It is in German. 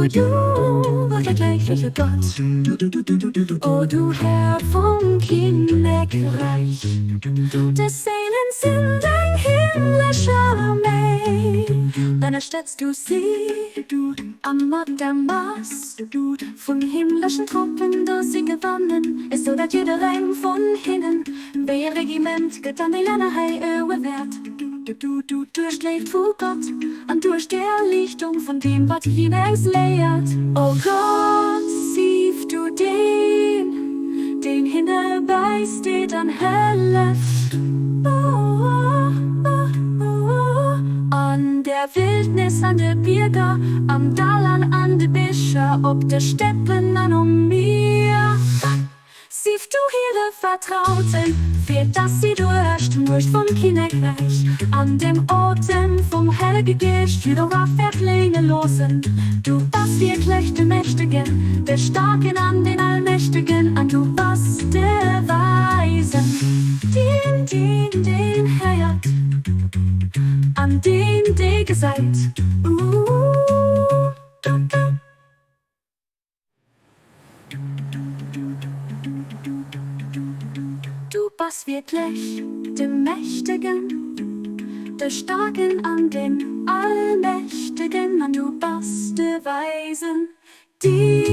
der gleiche Gott. O du Herr vom Königreich, des Seelens in dein himmlischer Armee. Dann erstellst du sie am Ort der Maß. Von himmlischen Truppen, du sie gewonnen, ist so, dass jeder Reim von hinnen, wer Regiment geht an die Lernehei überwehrt. Du durchlebt vor Gott und durch der Lichtung von dem, was hinaus lehrt. Oh Gott, siehst du den Himmel beisteht an helle. An der Wildnis, an der Birger, am Dalan, an der Bischer, ob der Steppen an mir. Siehst du hier Vertrauten, fehlt das sie durch vom Königreich. An dem Orten vom Helge Geist, wieder auf Erdlinge losen. Du bist wirklich der Mächtigen, der Starken an den Allmächtigen, an du bist der Weisen. Den Herr, an den seid. Du bist wirklich der Mächtigen, der Starken an den Allmächtigen, und du bist der Weisen, die